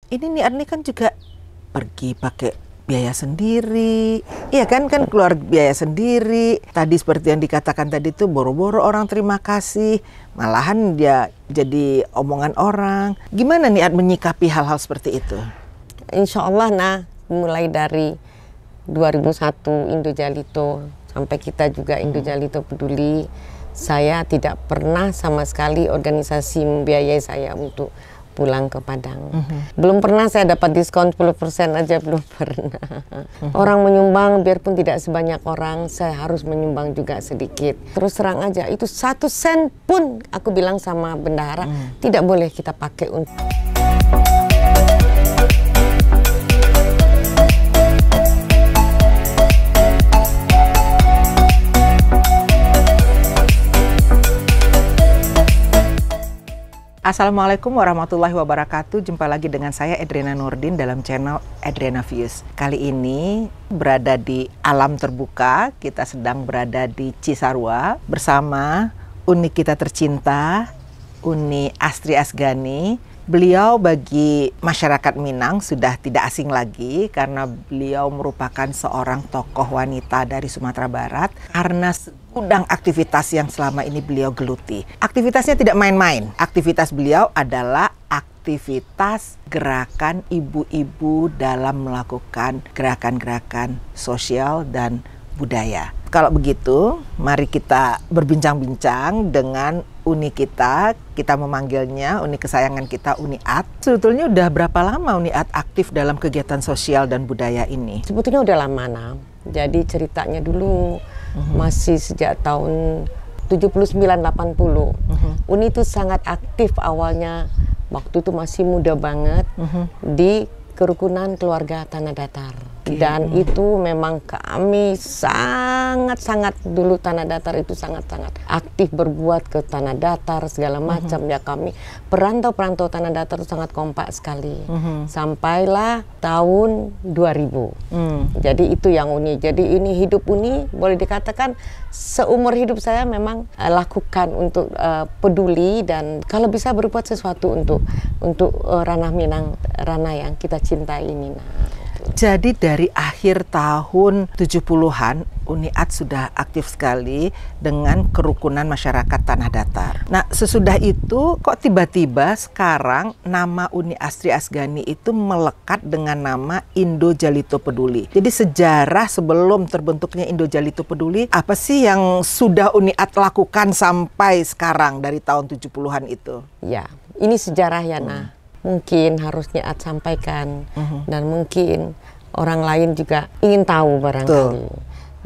ini Niat nih kan juga pergi pakai biaya sendiri, iya kan keluar biaya sendiri. Tadi seperti yang dikatakan tadi tuh boro-boro orang terima kasih, malahan dia jadi omongan orang. Gimana Niat menyikapi hal-hal seperti itu? Insya Allah mulai dari 2001 Indojalito sampai kita juga Indojalito peduli, saya tidak pernah sama sekali organisasi membiayai saya untuk pulang ke Padang. Belum pernah saya dapat diskon 10% aja, belum pernah. Orang menyumbang biarpun tidak sebanyak orang, saya harus menyumbang juga sedikit. Terus terang aja, itu 1 sen pun aku bilang sama bendahara tidak boleh kita pakai untuk. Assalamualaikum warahmatullahi wabarakatuh. Jumpa lagi dengan saya Edrena Nurdin dalam channel Edrena Views. Kali ini berada di alam terbuka. Kita sedang berada di Cisarua bersama Uni kita tercinta, Uni Astri Asgani. Beliau bagi masyarakat Minang sudah tidak asing lagi karena beliau merupakan seorang tokoh wanita dari Sumatera Barat karena segudang aktivitas yang selama ini beliau geluti. Aktivitasnya tidak main-main. Aktivitas beliau adalah aktivitas gerakan ibu-ibu dalam melakukan gerakan-gerakan sosial dan budaya. Kalau begitu, mari kita berbincang-bincang dengan Uni kita memanggilnya Uni kesayangan kita, Uni At. Sebetulnya udah berapa lama Uni At aktif dalam kegiatan sosial dan budaya ini? Sebetulnya udah lama, Jadi ceritanya dulu masih sejak tahun 79-80. Uni itu sangat aktif awalnya, waktu itu masih muda banget di kerukunan keluarga Tanah Datar. Dan itu memang kami sangat-sangat dulu Tanah Datar itu sangat-sangat aktif berbuat ke Tanah Datar segala macam. Ya kami perantau-perantau Tanah Datar itu sangat kompak sekali. Sampailah tahun 2000. Jadi itu yang Uni. Jadi ini hidup Uni boleh dikatakan seumur hidup saya memang lakukan untuk peduli dan kalau bisa berbuat sesuatu untuk ranah Minang, ranah yang kita cintai ini. Jadi dari akhir tahun 70-an, Uni At sudah aktif sekali dengan kerukunan masyarakat Tanah Datar. Nah, sesudah itu kok tiba-tiba sekarang nama Uni Astri Asgani itu melekat dengan nama Indojalito Peduli. Jadi sejarah sebelum terbentuknya Indojalito Peduli, apa sih yang sudah Uni At lakukan sampai sekarang dari tahun 70-an itu? Ya, ini sejarah ya, mungkin harusnya At sampaikan dan mungkin orang lain juga ingin tahu barangkali.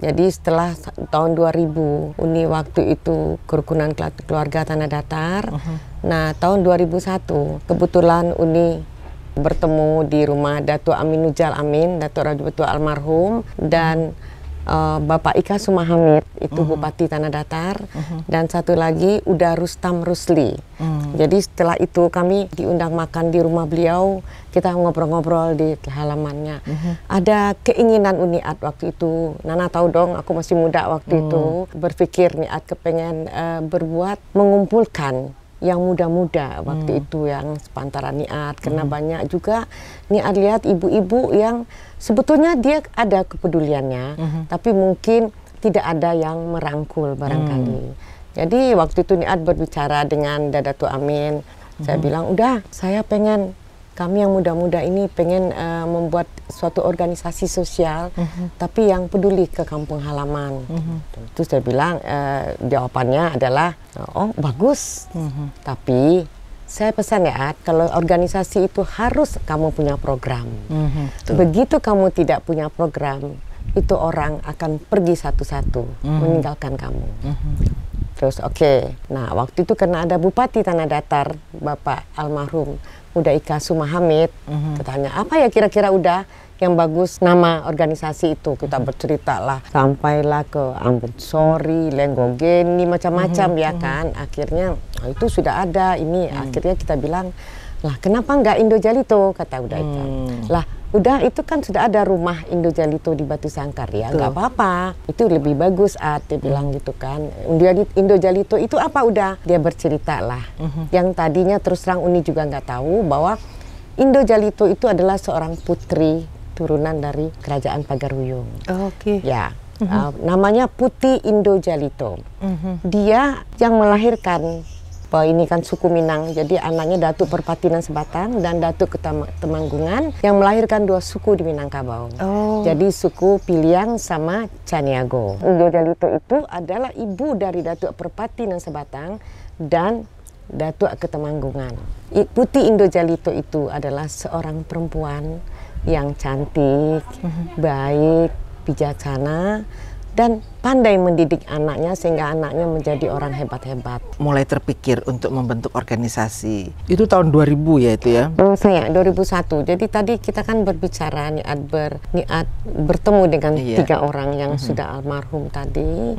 Jadi setelah tahun 2000 Uni waktu itu kerukunan keluarga Tanah Datar. Nah tahun 2001 kebetulan Uni bertemu di rumah Datuk Amin Nujal Amin, Datuk Raja Betul almarhum dan Bapak Ika Sumahamid itu Bupati Tanah Datar dan satu lagi Uda Rustam Rusli. Jadi setelah itu kami diundang makan di rumah beliau, kita ngobrol-ngobrol di halamannya. Ada keinginan Uni At waktu itu, Nana tahu dong aku masih muda waktu itu, berpikir Uni At kepengen berbuat mengumpulkan yang muda-muda waktu itu yang sepantaran Niat karena banyak juga Niat lihat ibu-ibu yang sebetulnya dia ada kepeduliannya tapi mungkin tidak ada yang merangkul barangkali. Jadi waktu itu Niat berbicara dengan Datuk Amin, saya bilang udah saya pengen kami yang muda-muda ini pengen membuat suatu organisasi sosial tapi yang peduli ke kampung halaman. Terus saya bilang jawabannya adalah oh bagus, tapi saya pesan ya kalau organisasi itu harus kamu punya program. Begitu kamu tidak punya program, itu orang akan pergi satu-satu meninggalkan kamu. Terus nah waktu itu karena ada Bupati Tanah Datar, Bapak almarhum Uda Ika Sumahamid, katanya apa ya kira-kira udah yang bagus nama organisasi itu. Kita bercerita lah, sampailah ke Ambon Sori, Lenggogeni, macam-macam ya kan. Akhirnya itu sudah ada ini, akhirnya kita bilang, lah kenapa nggak Indojalito, kata Uda Ika. Lah udah itu kan sudah ada rumah Indojalito di Batu Sangkar ya, nggak apa-apa, itu lebih bagus dia bilang gitu kan. Indojalito itu apa udah? Dia bercerita lah, yang tadinya terus terang Uni juga nggak tahu bahwa Indo Jalito itu adalah seorang putri turunan dari kerajaan Pagaruyung. Oke. Ya, namanya Putih Indo Jalito. Dia yang melahirkan, ini kan suku Minang, jadi anaknya Datuk Perpatinan Sebatang dan Datuk Temanggungan yang melahirkan 2 suku di Minangkabau. Jadi suku Piliang sama Caniago. Indo Jalito itu adalah ibu dari Datuk Perpatinan Sebatang dan Datuk Ketemanggungan. Putih Indo Jalito itu adalah seorang perempuan yang cantik, baik, bijaksana, dan pandai mendidik anaknya sehingga anaknya menjadi orang hebat-hebat. Mulai terpikir untuk membentuk organisasi. Itu tahun 2000 ya itu ya? Saya 2001. Jadi tadi kita kan berbicara niat bertemu dengan 3 orang yang sudah almarhum tadi.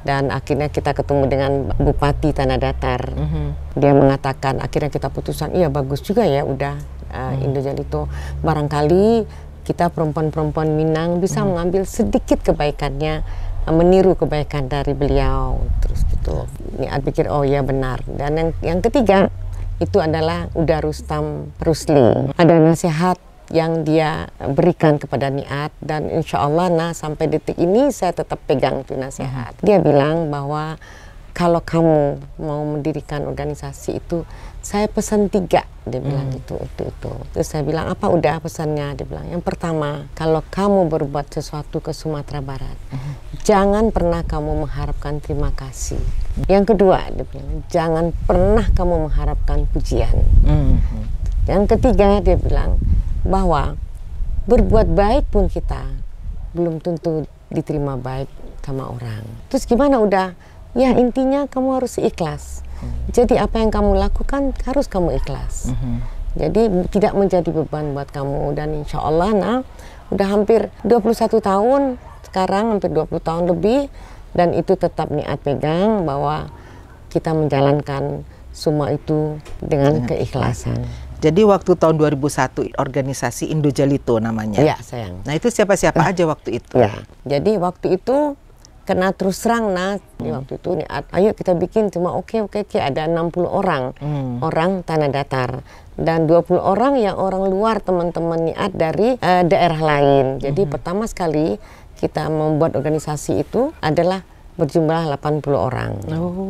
Dan akhirnya kita ketemu dengan Bupati Tanah Datar. Dia mengatakan akhirnya kita putuskan, iya bagus juga ya udah Indo Jalito. Barangkali kita perempuan-perempuan Minang bisa mengambil sedikit kebaikannya, meniru kebaikan dari beliau. Terus gitu, Niat pikir oh ya benar. Dan yang ketiga itu adalah Uda Rustam Rusli. Ada nasihat yang dia berikan kepada Niat dan insya Allah sampai detik ini saya tetap pegang itu nasihat. Dia bilang bahwa kalau kamu mau mendirikan organisasi itu, saya pesan 3, dia bilang itu. Terus saya bilang, apa udah pesannya? Dia bilang, yang pertama, kalau kamu berbuat sesuatu ke Sumatera Barat, jangan pernah kamu mengharapkan terima kasih. Yang kedua, dia bilang, jangan pernah kamu mengharapkan pujian. Yang ketiga, dia bilang, bahwa berbuat baik pun kita belum tentu diterima baik sama orang. Terus gimana udah? Ya intinya kamu harus ikhlas. Jadi apa yang kamu lakukan harus kamu ikhlas. Jadi tidak menjadi beban buat kamu. Dan insya Allah udah hampir 21 tahun sekarang, hampir 20 tahun lebih. Dan itu tetap Niat pegang bahwa kita menjalankan semua itu dengan keikhlasan. Jadi waktu tahun 2001 organisasi Indo Jalito namanya. Iya sayang. Nah itu siapa-siapa aja waktu itu? Ya, jadi waktu itu kena terus terang di waktu itu Niat, ayo kita bikin cuma oke ada 60 orang orang Tanah Datar dan 20 orang yang orang luar teman-teman Niat dari daerah lain. Jadi pertama sekali kita membuat organisasi itu adalah berjumlah 80 orang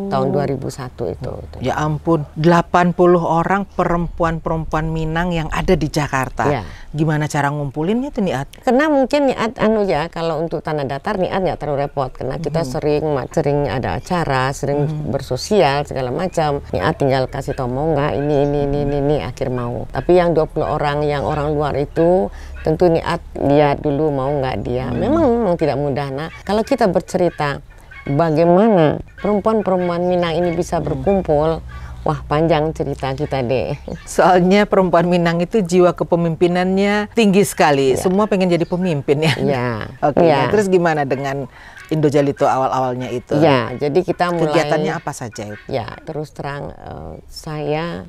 tahun 2001 itu. Ya ampun, 80 orang perempuan-perempuan Minang yang ada di Jakarta. Ya. Gimana cara ngumpulinnya tuh Niat? Karena mungkin Niat kalau untuk Tanah Datar Niat nggak terlalu repot karena kita sering ada acara, sering bersosial segala macam. Niat tinggal kasih tau mau nggak ini akhir mau. Tapi yang 20 orang yang orang luar itu tentu Niat lihat dulu mau nggak dia. Memang tidak mudah. Nah, kalau kita bercerita bagaimana perempuan-perempuan Minang ini bisa berkumpul, wah panjang cerita kita deh. Soalnya perempuan Minang itu jiwa kepemimpinannya tinggi sekali. Semua pengen jadi pemimpin ya. Iya. Oke. Nah, terus gimana dengan Indo Jalito awal-awalnya itu? Ya, jadi kita mulai. Kegiatannya apa saja? Ya, terus terang saya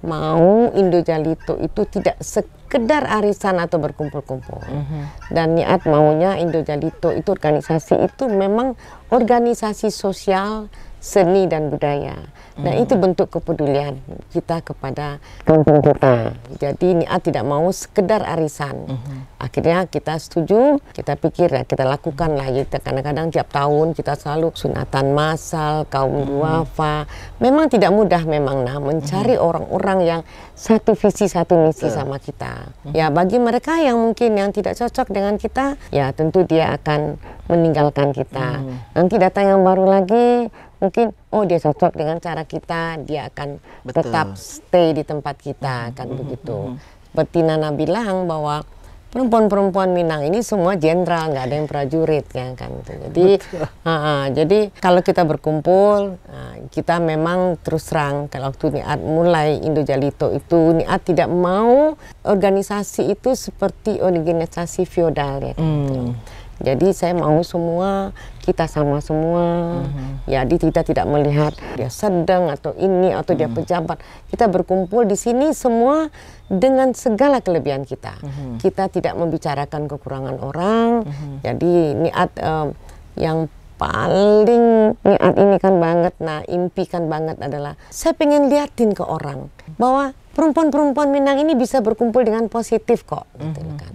mau Indo Jalito itu tidak sekedar arisan atau berkumpul-kumpul. Dan Niat maunya Indo Jalito itu organisasi itu memang organisasi sosial, seni dan budaya. Nah itu bentuk kepedulian kita kepada kampung kita. Jadi Niat tidak mau sekedar arisan. Akhirnya kita setuju, kita pikir ya kita lakukan lah. Kita kadang-kadang tiap tahun kita selalu sunatan massal, kaum duafa. Memang tidak mudah memang mencari orang-orang yang satu visi satu misi sama kita. Ya bagi mereka yang mungkin yang tidak cocok dengan kita, ya tentu dia akan meninggalkan kita. Nanti datang yang baru lagi, mungkin oh dia cocok dengan cara kita, dia akan tetap stay di tempat kita, kan begitu. Seperti Nana bilang bahwa perempuan-perempuan Minang ini semua jenderal, nggak ada yang prajurit kan. Jadi kalau kita berkumpul, kita memang terus terang kalau waktu Niat mulai Indo Jalito itu Niat tidak mau organisasi itu seperti organisasi feodal ya. Jadi saya mau semua, kita sama semua. Jadi kita tidak melihat dia sedang atau ini atau dia pejabat. Kita berkumpul di sini semua dengan segala kelebihan kita. Kita tidak membicarakan kekurangan orang. Jadi Niat yang paling Niat ini kan banget, impikan banget adalah saya pengen liatin ke orang bahwa perempuan-perempuan Minang ini bisa berkumpul dengan positif kok, gitu kan.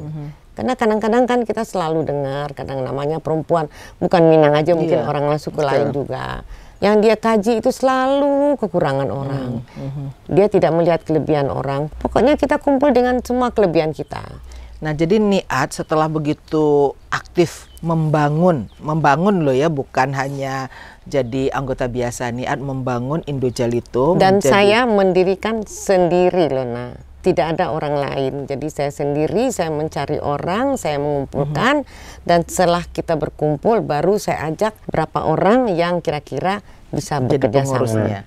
Karena kadang-kadang kan kita selalu dengar, kadang namanya perempuan, bukan Minang aja, mungkin orang suku lain juga. Yang dia kaji itu selalu kekurangan orang. Dia tidak melihat kelebihan orang. Pokoknya kita kumpul dengan semua kelebihan kita. Nah, jadi Niat setelah begitu aktif membangun loh ya, bukan hanya jadi anggota biasa. Niat membangun Indojalito. Dan saya mendirikan sendiri loh, Nah. Tidak ada orang lain. Jadi saya sendiri, saya mencari orang, saya mengumpulkan, dan setelah kita berkumpul, baru saya ajak berapa orang yang kira-kira bisa bekerja sama.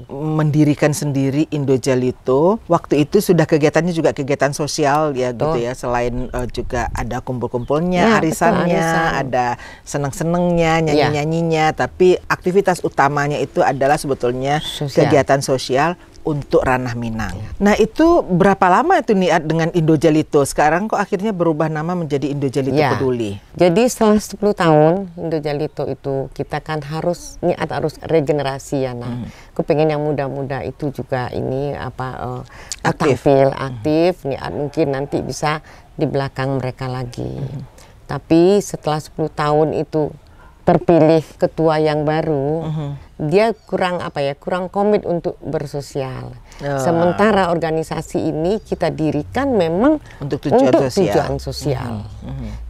Mendirikan sendiri Indojalito. Waktu itu sudah kegiatannya juga kegiatan sosial ya gitu ya. Selain juga ada kumpul-kumpulnya, arisannya, ada seneng-senengnya, nyanyi-nyanyinya. Tapi aktivitas utamanya itu adalah sebetulnya kegiatan sosial untuk ranah Minang. Nah, itu berapa lama itu Niat dengan Indojalito? Sekarang kok akhirnya berubah nama menjadi Indojalito Peduli? Jadi setelah 10 tahun Indojalito itu kita kan Niat harus regenerasi ya. Nah, aku pengen yang muda-muda itu juga ini tampil aktif. Niat mungkin nanti bisa di belakang mereka lagi. Tapi setelah 10 tahun itu terpilih ketua yang baru, dia kurang kurang komit untuk bersosial. Sementara organisasi ini kita dirikan memang untuk tujuan sosial.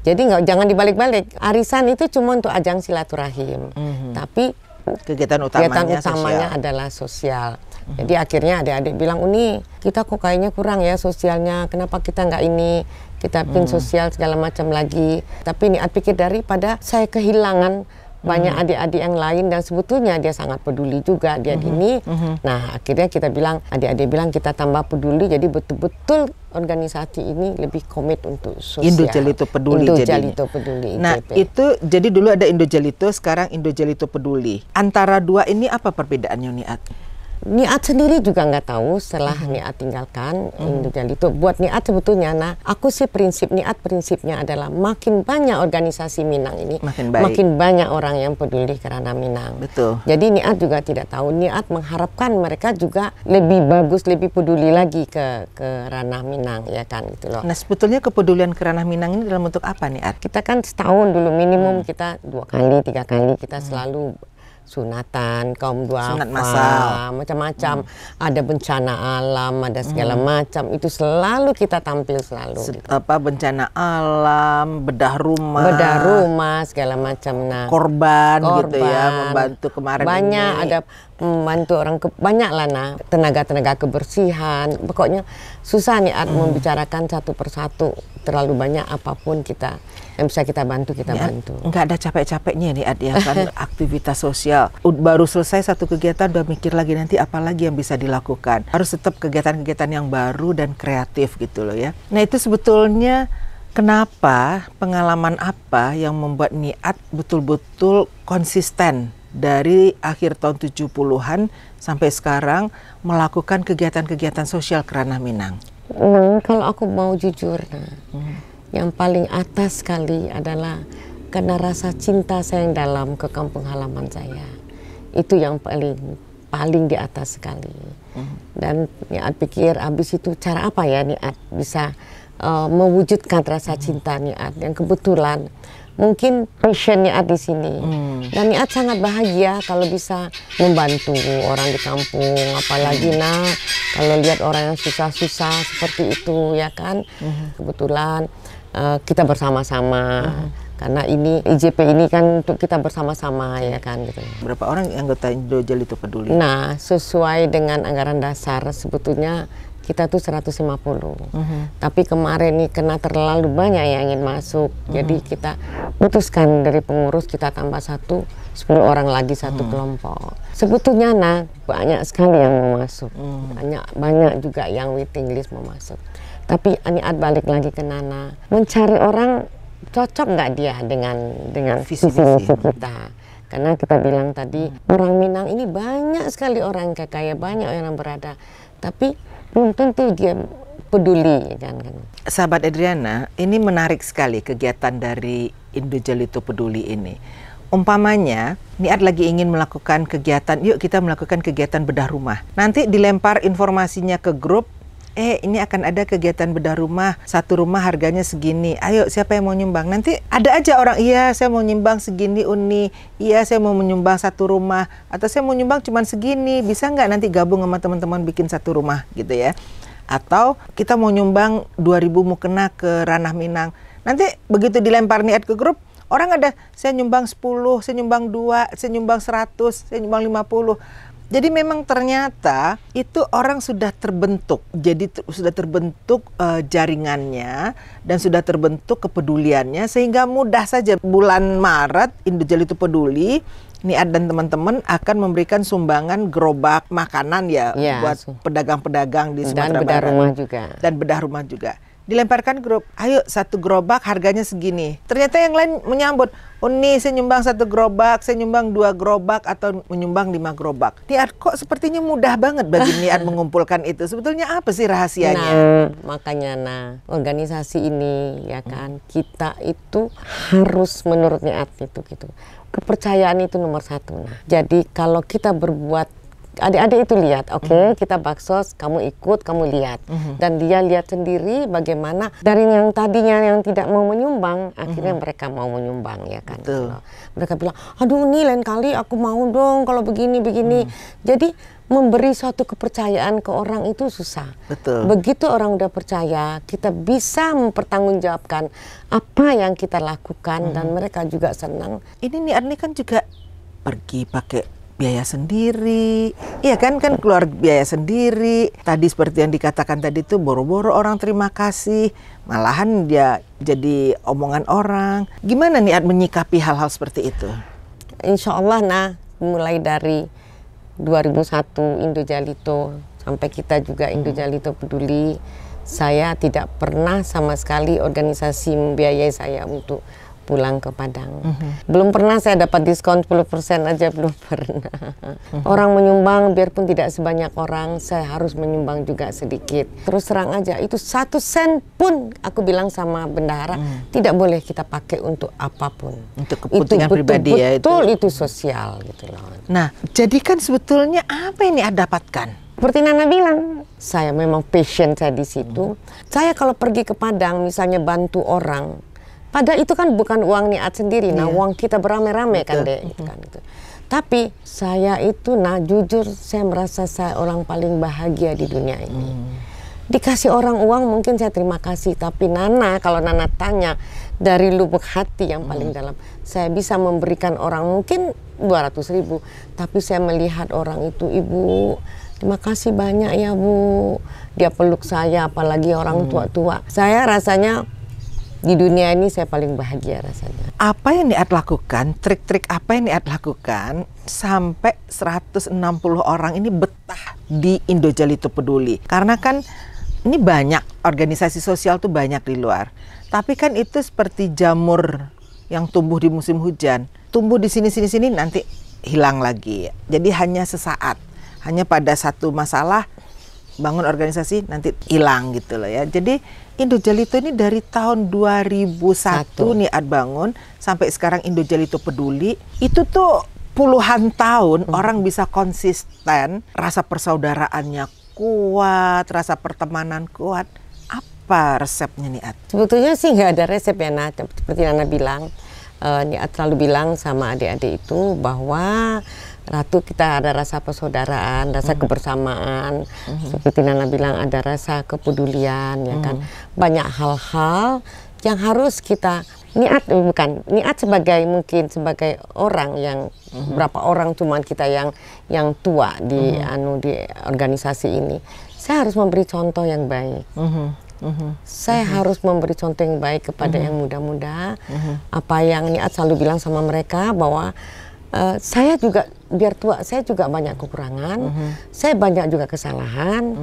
Jadi jangan dibalik-balik. Arisan itu cuma untuk ajang silaturahim, tapi kegiatan utamanya adalah sosial. Jadi akhirnya adik-adik bilang, Uni, kita kok kayaknya kurang ya sosialnya, kenapa kita nggak ini, kita pin sosial segala macam lagi. Tapi Niat pikir daripada saya kehilangan banyak adik-adik yang lain, dan sebetulnya dia sangat peduli juga dia ini. Nah, akhirnya kita bilang, adik-adik bilang kita tambah peduli, jadi betul-betul organisasi ini lebih komit untuk sosial. Indojalito Peduli. Indojalito Peduli. Nah, itu jadi dulu ada Indojalito, sekarang Indojalito Peduli. Antara dua ini apa perbedaannya, Niat? Niat sendiri juga nggak tahu setelah Niat tinggalkan Indojalito. Buat Niat sebetulnya, aku sih prinsipnya adalah makin banyak organisasi Minang ini, makin banyak orang yang peduli karena Minang. Betul. Jadi Niat juga tidak tahu. Niat mengharapkan mereka juga lebih bagus, lebih peduli lagi ke ranah Minang, ya kan gitu loh. Nah, sebetulnya kepedulian ke ranah Minang ini dalam bentuk apa, Niat? Kita kan setahun dulu minimum kita 2 kali, 3 kali kita selalu sunatan, kaum duafa, macam-macam. Ada bencana alam, ada segala macam. Itu selalu kita tampil selalu. Bencana alam, bedah rumah, segala macam. Nah, korban gitu ya, membantu kemarin banyak ini. Ada membantu orang banyak lah, tenaga-tenaga kebersihan. Pokoknya susah Niat membicarakan satu persatu. Terlalu banyak apapun kita yang bisa kita bantu, bantu. Nggak ada capek-capeknya nih ya kan. Aktivitas sosial baru selesai satu kegiatan udah mikir lagi nanti apa lagi yang bisa dilakukan. Harus tetap kegiatan-kegiatan yang baru dan kreatif gitu loh ya. Nah, itu sebetulnya kenapa, pengalaman apa yang membuat Niat betul-betul konsisten dari akhir tahun 70-an sampai sekarang melakukan kegiatan-kegiatan sosial ke ranah Minang? Kalau aku mau jujur, yang paling atas sekali adalah karena rasa cinta saya yang dalam ke kampung halaman saya. Itu yang paling di atas sekali. Dan Niat pikir abis itu cara apa ya Niat bisa mewujudkan rasa cinta Niat yang kebetulan mungkin passion Niat di sini. Dan Niat sangat bahagia kalau bisa membantu orang di kampung, apalagi kalau lihat orang yang susah-susah seperti itu ya kan. Kebetulan kita bersama-sama. Karena ini IJP ini kan untuk kita bersama-sama ya kan gitu. Berapa orang anggota Indojalito Peduli? Nah, sesuai dengan anggaran dasar sebetulnya kita tuh 150. Tapi kemarin nih karena terlalu banyak yang ingin masuk, jadi kita putuskan dari pengurus kita tambah 10 orang lagi satu kelompok. Sebetulnya banyak sekali yang mau masuk, banyak juga yang waiting list mau masuk. Tapi Niat balik lagi ke Nana, mencari orang cocok nggak dia dengan visi misi kita. Karena kita bilang tadi orang Minang ini banyak sekali orang kaya, banyak orang berada, tapi belum tentu dia peduli kan. Sahabat Adriana, ini menarik sekali kegiatan dari Indojalito Peduli ini. Umpamanya, Niat lagi ingin melakukan kegiatan, yuk kita melakukan kegiatan bedah rumah. Nanti dilempar informasinya ke grup, ini akan ada kegiatan bedah rumah, satu rumah harganya segini, ayo siapa yang mau nyumbang. Nanti ada aja orang, iya saya mau nyumbang segini Uni, iya saya mau menyumbang satu rumah, atau saya mau nyumbang cuma segini, bisa nggak nanti gabung sama teman-teman bikin satu rumah gitu ya. Atau kita mau nyumbang 2.000 mukena ke Ranah Minang. Nanti begitu dilempar niat ke grup, orang ada saya nyumbang 10, saya nyumbang 2, saya nyumbang 100, saya nyumbang 50. Jadi memang ternyata itu orang sudah terbentuk, jadi sudah terbentuk jaringannya dan sudah terbentuk kepeduliannya, sehingga mudah saja bulan Maret Indojalito Peduli, Niat dan teman-teman akan memberikan sumbangan gerobak makanan ya buat pedagang-pedagang di Sumatera Barat. Dan bedah rumah juga. Dan bedah rumah juga. Dilemparkan grup, ayo satu gerobak harganya segini. Ternyata yang lain menyambut, Uni saya nyumbang satu gerobak, saya nyumbang 2 gerobak, atau menyumbang 5 gerobak. Niat kok sepertinya mudah banget bagi Niat mengumpulkan itu. Sebetulnya apa sih rahasianya? Makanya organisasi ini ya kan, kita itu harus menurut Niat itu gitu. Kepercayaan itu nomor 1. Jadi kalau kita berbuat, adik-adik itu lihat, oke, kita baksos, kamu ikut, kamu lihat. Dan dia lihat sendiri bagaimana dari yang tadinya yang tidak mau menyumbang, akhirnya mereka mau menyumbang ya kan. Mereka bilang, aduh ini lain kali aku mau dong kalau begini-begini. Jadi memberi suatu kepercayaan ke orang itu susah. Begitu orang udah percaya, kita bisa mempertanggungjawabkan apa yang kita lakukan dan mereka juga senang. Ini Niat ini kan juga pergi pakai biaya sendiri, iya kan keluar biaya sendiri. Tadi seperti yang dikatakan tadi tuh boro-boro orang terima kasih, malahan dia jadi omongan orang. Gimana Niat menyikapi hal-hal seperti itu? Insya Allah mulai dari 2001 Indojalito sampai kita juga Indojalito Peduli, saya tidak pernah sama sekali organisasi membiayai saya untuk pulang ke Padang. Belum pernah saya dapat diskon 10% aja, belum pernah. Orang menyumbang biarpun tidak sebanyak orang, saya harus menyumbang juga sedikit. Terus terang aja, itu 1 sen pun aku bilang sama bendahara, tidak boleh kita pakai untuk apapun. Untuk kepentingan pribadi ya itu. Betul, itu sosial gitu loh. Nah, jadi kan sebetulnya apa yang Niat dapatkan? Seperti Nana bilang, saya memang passion saya di situ. Saya kalau pergi ke Padang, misalnya bantu orang, padahal itu kan bukan uang Niat sendiri, uang kita beramai-ramai kan deh. Gitu kan, gitu. Tapi saya itu, jujur saya merasa saya orang paling bahagia di dunia ini. Dikasih orang uang mungkin saya terima kasih, tapi Nana kalau Nana tanya dari lubuk hati yang paling dalam, saya bisa memberikan orang mungkin 200.000, tapi saya melihat orang itu, Ibu, terima kasih banyak ya Bu, dia peluk saya, apalagi orang tua-tua. Saya rasanya di dunia ini saya paling bahagia rasanya. Apa yang Niat lakukan, trik-trik apa yang Niat lakukan sampai 160 orang ini betah di Indojalito Peduli? Karena kan ini banyak, organisasi sosial tuh banyak di luar. Tapi kan itu seperti jamur yang tumbuh di musim hujan. Tumbuh di sini-sini nanti hilang lagi. Jadi hanya sesaat, hanya pada satu masalah bangun organisasi nanti hilang gitu loh ya. Jadi Indojalito ini dari tahun 2001 Niat bangun sampai sekarang Indojalito Peduli, itu tuh puluhan tahun orang bisa konsisten, rasa persaudaraannya kuat, rasa pertemanan kuat. Apa resepnya Niat? Sebetulnya sih nggak ada resep ya Nat, seperti Nana bilang. Niat selalu bilang sama adik-adik itu bahwa Ratu kita ada rasa persaudaraan, rasa kebersamaan, seperti Nana bilang ada rasa kepedulian ya kan. Banyak hal-hal yang harus kita Niat sebagai mungkin sebagai orang yang berapa orang cuman kita yang tua di di organisasi ini. Saya harus memberi contoh yang baik. Saya harus memberi contoh yang baik kepada yang muda-muda. Apa yang Niat selalu bilang sama mereka bahwa saya juga biar tua, saya juga banyak kekurangan, saya banyak juga kesalahan,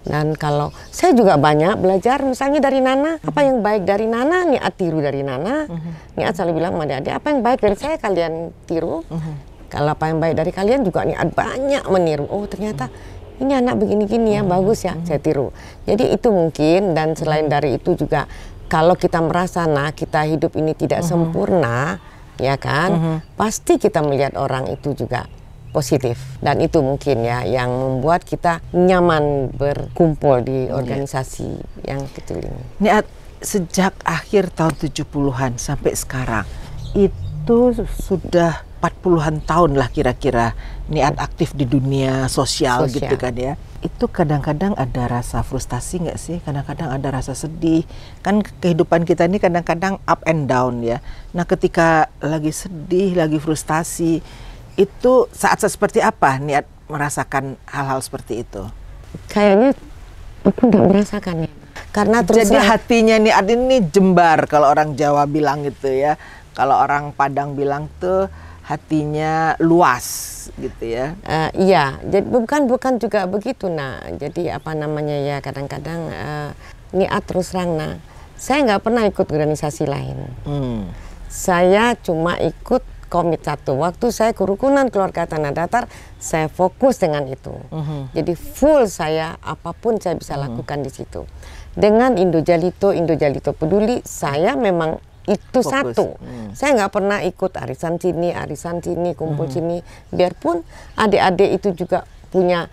dan kalau saya juga banyak belajar misalnya dari Nana, apa yang baik dari Nana, Niat tiru dari Nana. Niat selalu bilang sama adik-adik, apa yang baik dari saya kalian tiru, kalau apa yang baik dari kalian juga Niat banyak meniru. Oh ternyata ini anak begini-gini ya, bagus ya, saya tiru. Jadi itu mungkin, dan selain dari itu juga kalau kita merasa kita hidup ini tidak sempurna, ya kan, pasti kita melihat orang itu juga positif, dan itu mungkin ya yang membuat kita nyaman berkumpul di organisasi yang kecil ini. Niat, sejak akhir tahun 70-an sampai sekarang itu sudah 40-an tahun lah kira-kira Niat aktif di dunia sosial gitu kan ya. Itu kadang-kadang ada rasa frustasi nggak sih? Kadang-kadang ada rasa sedih. Kan kehidupan kita ini kadang-kadang up and down ya. Nah ketika lagi sedih, lagi frustasi, itu saat seperti apa Niat merasakan hal-hal seperti itu? Kayaknya aku nggak merasakannya. Karena terus jadi hatinya Niat ini jembar kalau orang Jawa bilang gitu ya. Kalau orang Padang bilang tuh hatinya luas gitu ya. Iya, jadi bukan juga begitu Jadi apa namanya ya, kadang-kadang Niat terus terang saya nggak pernah ikut organisasi lain. Saya cuma ikut komit satu. Waktu saya kerukunan keluarga Tanah Datar, saya fokus dengan itu. Jadi full saya, apapun saya bisa lakukan di situ. Dengan Indojalito Peduli, saya memang itu fokus. Satu. Saya nggak pernah ikut arisan sini, kumpul sini. Biarpun adik-adik itu juga punya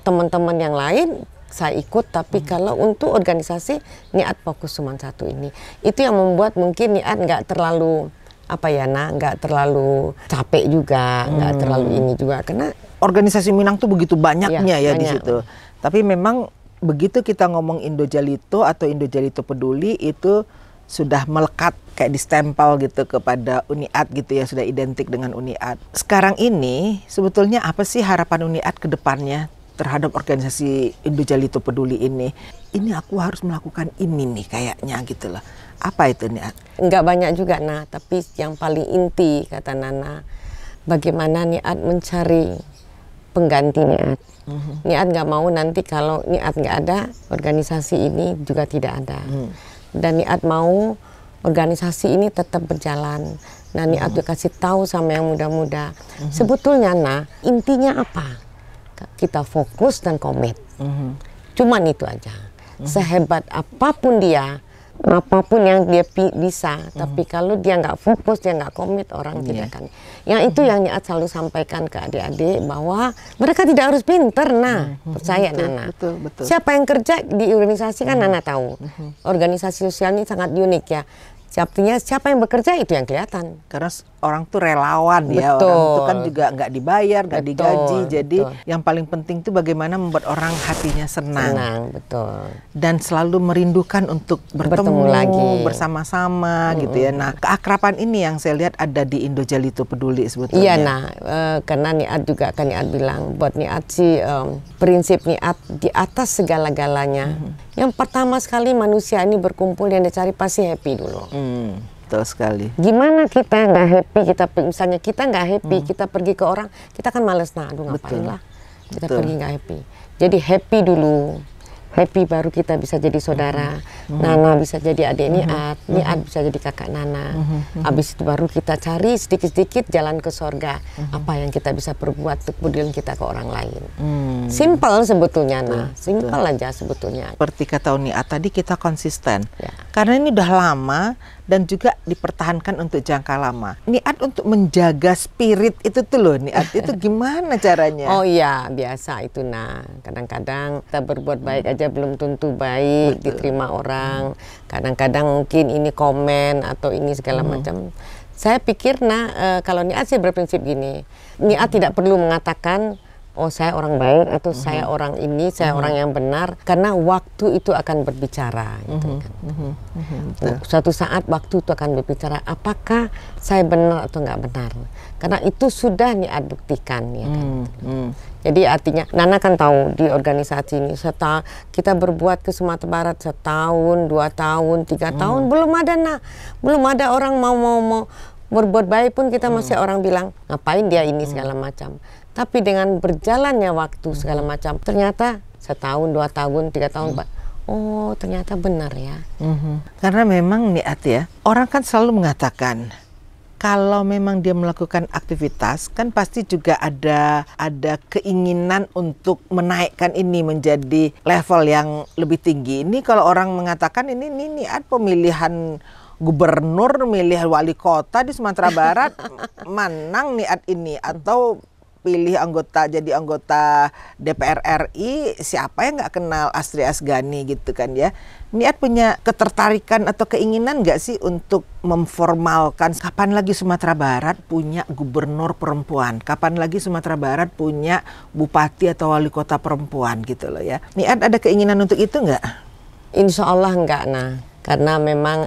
teman-teman yang lain, saya ikut. Tapi kalau untuk organisasi, Niat fokus cuma satu ini. Itu yang membuat mungkin Niat nggak terlalu nggak terlalu capek juga, nggak terlalu ini juga, karena organisasi Minang tuh begitu banyaknya ya banyak. Di situ. Tapi memang begitu kita ngomong Indojalito atau Indojalito Peduli itu sudah melekat kayak distempel gitu kepada UNIAD gitu ya, sudah identik dengan UNIAD. Sekarang ini sebetulnya apa sih harapan UNIAD ke depannya terhadap organisasi Indojalito Peduli ini? Ini aku harus melakukan ini nih kayaknya gitu loh. Apa itu Niat? Enggak banyak juga tapi yang paling inti kata Nana, bagaimana Niat mencari pengganti Niat. Niat nggak mau nanti kalau Niat nggak ada, organisasi ini juga tidak ada. Dan Niat mau organisasi ini tetap berjalan. Nah Niat juga kasih tahu sama yang muda-muda. Sebetulnya intinya apa? Kita fokus dan komit. Cuman itu aja. Sehebat apapun dia, apapun yang dia bisa, tapi kalau dia nggak fokus, dia nggak komit, orang tidak akan. Yang itu yang Niat selalu sampaikan ke adik-adik, bahwa mereka tidak harus pinter, percaya Nana. Betul. Siapa yang kerja di organisasi kan Nana tahu. Organisasi sosial ini sangat unik ya. Artinya siapa yang bekerja itu yang kelihatan. Karena orang tuh relawan ya, orang itu kan juga nggak dibayar, nggak digaji. Jadi yang paling penting tuh bagaimana membuat orang hatinya senang. Betul. Dan selalu merindukan untuk bertemu lagi, bersama-sama gitu ya. Nah keakraban ini yang saya lihat ada di Indojalito Peduli sebetulnya. Iya karena Niat juga kan Niat bilang, buat Niat sih prinsip Niat di atas segala-galanya. Yang pertama sekali manusia ini berkumpul yang dicari pasti happy dulu. Betul sekali. Gimana kita nggak happy, misalnya kita nggak happy, kita pergi ke orang, kita kan males, aduh ngapain lah, kita pergi nggak happy. Jadi happy dulu, happy baru kita bisa jadi saudara. Nana bisa jadi adik Niat, Niat bisa jadi kakak Nana. Habis itu baru kita cari sedikit-sedikit jalan ke sorga. Apa yang kita bisa perbuat untuk peduli kita ke orang lain. Simpel sebetulnya, simpel aja sebetulnya. Seperti kata Niat tadi, kita konsisten. Karena ini udah lama dan juga dipertahankan untuk jangka lama. Niat untuk menjaga spirit itu tuh loh, Niat itu gimana caranya? Oh iya, biasa itu kadang-kadang kita berbuat baik aja belum tentu baik diterima orang. Kadang-kadang mungkin ini komen atau ini segala macam. Saya pikir kalau Niat sih berprinsip gini, Niat tidak perlu mengatakan oh saya orang baik atau saya orang ini, saya orang yang benar, karena waktu itu akan berbicara gitu kan. Suatu saat waktu itu akan berbicara apakah saya benar atau nggak benar, karena itu sudah Niat buktikan ya kan. Jadi artinya Nana kan tahu di organisasi ini kita berbuat ke Sumatera Barat setahun, 2 tahun, 3 tahun belum ada orang mau berbuat baik pun kita masih orang bilang ngapain dia ini segala macam. Tapi dengan berjalannya waktu segala macam, ternyata setahun, 2 tahun, 3 tahun, oh ternyata benar ya. Karena memang Niat ya, orang kan selalu mengatakan kalau memang dia melakukan aktivitas kan pasti juga ada keinginan untuk menaikkan ini menjadi level yang lebih tinggi. Ini kalau orang mengatakan ini Niat pemilihan gubernur, milih wali kota di Sumatera Barat, menang Niat ini, atau kepilih jadi anggota DPR RI, siapa yang nggak kenal Astri Asgani gitu kan ya. Niat punya ketertarikan atau keinginan nggak sih untuk memformalkan, kapan lagi Sumatera Barat punya gubernur perempuan, kapan lagi Sumatera Barat punya bupati atau wali kota perempuan gitu loh ya. Niat ada keinginan untuk itu nggak? Insya Allah enggak, karena memang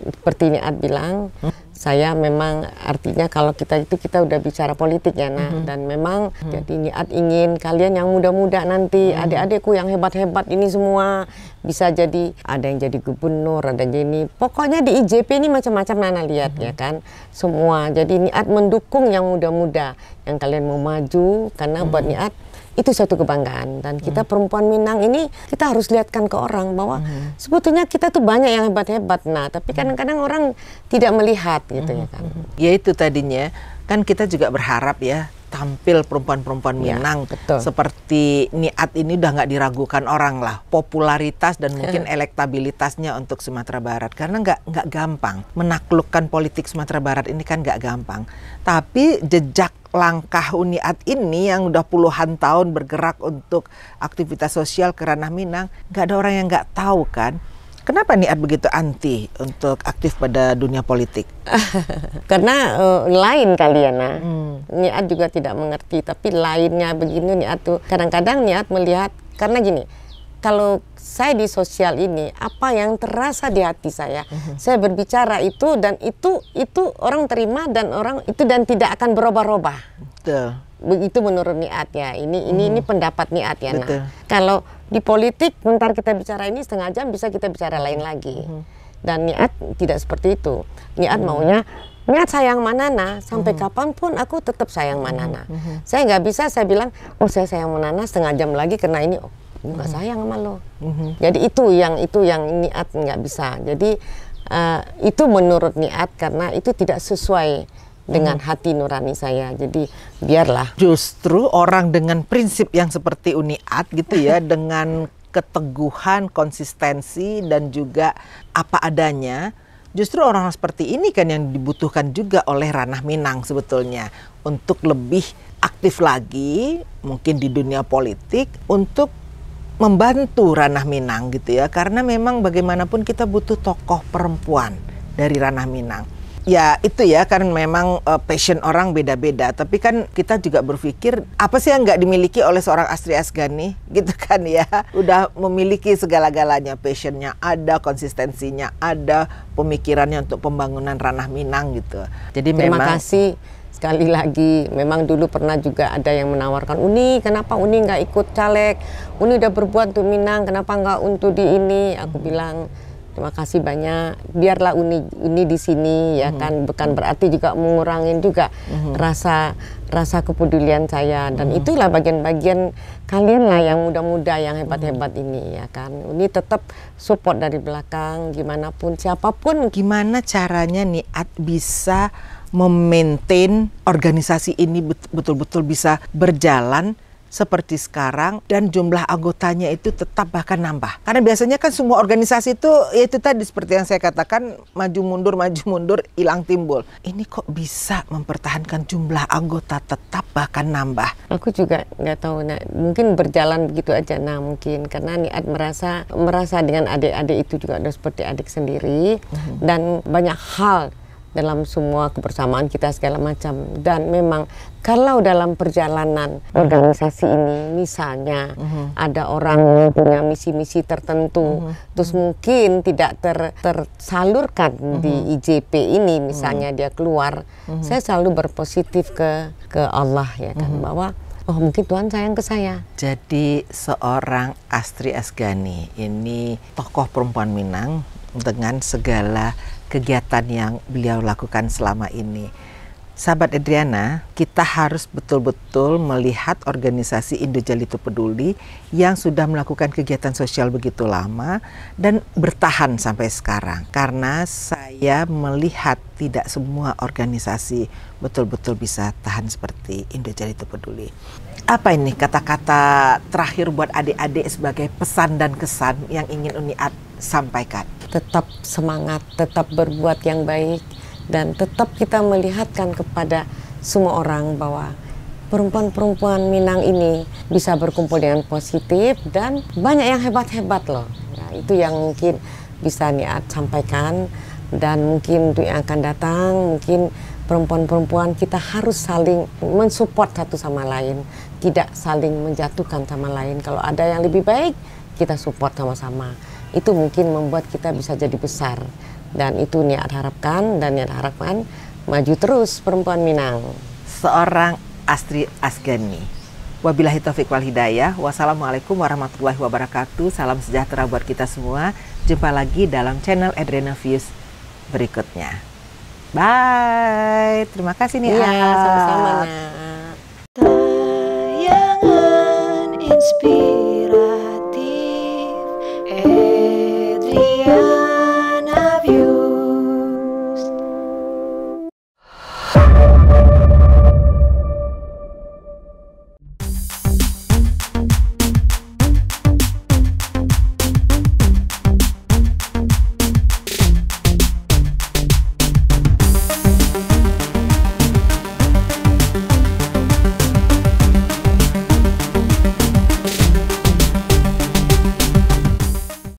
seperti Niat bilang, saya memang artinya kalau kita udah bicara politik ya dan memang jadi Niat ingin kalian yang muda-muda nanti, adik-adikku yang hebat-hebat ini semua bisa jadi, ada yang jadi gubernur, ada yang jadi, pokoknya di IJP ini macam-macam Nana lihat ya kan, semua. Jadi Niat mendukung yang muda-muda, yang kalian mau maju, karena buat Niat itu satu kebanggaan. Dan kita perempuan Minang ini kita harus lihatkan ke orang bahwa sebetulnya kita tuh banyak yang hebat-hebat. Nah, tapi kadang-kadang orang tidak melihat gitu ya kan. Ya itu tadinya kan kita juga berharap ya tampil perempuan-perempuan Minang seperti Niat ini udah nggak diragukan orang lah, popularitas dan mungkin elektabilitasnya untuk Sumatera Barat, karena nggak gampang menaklukkan politik Sumatera Barat ini kan nggak gampang. Tapi jejak langkah Niat ini yang udah puluhan tahun bergerak untuk aktivitas sosial ke ranah Minang, nggak ada orang yang nggak tahu kan. Kenapa Niat begitu anti untuk aktif pada dunia politik? Karena lain kalian Niat juga tidak mengerti, tapi lainnya begini Niat tuh kadang-kadang Niat melihat, karena gini, kalau saya di sosial ini, apa yang terasa di hati saya berbicara itu dan itu orang terima dan orang itu dan tidak akan berubah-ubah. Betul. Begitu menurut Niat ya. Ini pendapat Niat ya. Nah, kalau di politik bentar kita bicara ini setengah jam bisa kita bicara lain lagi. Dan Niat tidak seperti itu. Niat maunya Niat sayang Manana sampai kapanpun aku tetap sayang Manana. Saya nggak bisa saya bilang saya sayang Manana setengah jam lagi karena ini nggak sayang sama lo. Jadi itu yang Niat nggak bisa. Jadi itu menurut Niat karena itu tidak sesuai dengan hati nurani saya. Jadi biarlah. Justru orang dengan prinsip yang seperti Niat gitu ya, dengan keteguhan, konsistensi dan juga apa adanya, justru orang seperti ini kan yang dibutuhkan juga oleh ranah Minang sebetulnya untuk lebih aktif lagi mungkin di dunia politik untuk membantu ranah Minang gitu ya, karena memang bagaimanapun kita butuh tokoh perempuan dari ranah Minang. Ya itu ya, kan memang passion orang beda-beda, tapi kan kita juga berpikir apa sih yang nggak dimiliki oleh seorang Astri Asgani gitu kan ya. Udah memiliki segala-galanya, passionnya ada, konsistensinya ada, pemikirannya untuk pembangunan ranah Minang gitu. Jadi terima kasih sekali lagi. Memang dulu pernah juga ada yang menawarkan, Uni kenapa Uni nggak ikut caleg, Uni udah berbuat untuk Minang, kenapa nggak untuk di ini. Aku bilang terima kasih banyak, biarlah Uni di sini ya kan, bukan berarti juga mengurangin juga rasa kepedulian saya. Dan itulah bagian-bagian kalian lah yang muda-muda yang hebat-hebat ini ya kan. Uni tetap support dari belakang gimana pun siapapun. Gimana caranya Niat bisa memaintain organisasi ini betul-betul bisa berjalan seperti sekarang dan jumlah anggotanya itu tetap bahkan nambah. Karena biasanya kan semua organisasi itu ya itu tadi seperti yang saya katakan, maju mundur, hilang timbul. Ini kok bisa mempertahankan jumlah anggota tetap bahkan nambah? Aku juga nggak tahu, mungkin berjalan begitu aja mungkin karena Niat merasa dengan adik-adik itu juga udah seperti adik sendiri dan banyak hal dalam semua kebersamaan kita segala macam. Dan memang kalau dalam perjalanan organisasi ini misalnya ada orang yang punya misi-misi tertentu terus mungkin tidak tersalurkan di IJP ini misalnya dia keluar, saya selalu berpositif ke Allah ya kan, bahwa mungkin Tuhan sayang ke saya. Jadi seorang Astri Asgani ini tokoh perempuan Minang dengan segala kegiatan yang beliau lakukan selama ini. Sahabat Adriana, kita harus betul-betul melihat organisasi Indojalito Peduli yang sudah melakukan kegiatan sosial begitu lama dan bertahan sampai sekarang. Karena saya melihat tidak semua organisasi betul-betul bisa tahan seperti Indojalito Peduli. Apa ini kata-kata terakhir buat adik-adik sebagai pesan dan kesan yang ingin Niat sampaikan? Tetap semangat, tetap berbuat yang baik, dan tetap kita melihatkan kepada semua orang bahwa perempuan-perempuan Minang ini bisa berkumpul dengan positif dan banyak yang hebat-hebat loh. Ya, itu yang mungkin bisa Niat sampaikan, dan mungkin untuk yang akan datang, mungkin perempuan-perempuan kita harus saling mensupport satu sama lain, tidak saling menjatuhkan sama lain. Kalau ada yang lebih baik, kita support sama-sama. Itu mungkin membuat kita bisa jadi besar, dan itu Niat harapkan, dan Niat harapkan maju terus perempuan Minang. Seorang Astri Asgani. Wabillahi taufiq wal hidayah. Wassalamualaikum warahmatullahi wabarakatuh. Salam sejahtera buat kita semua. Jumpa lagi dalam channel Adriana Views berikutnya. Bye. Terima kasih nih. Iya, sama-sama. Tayangan Inspirasi.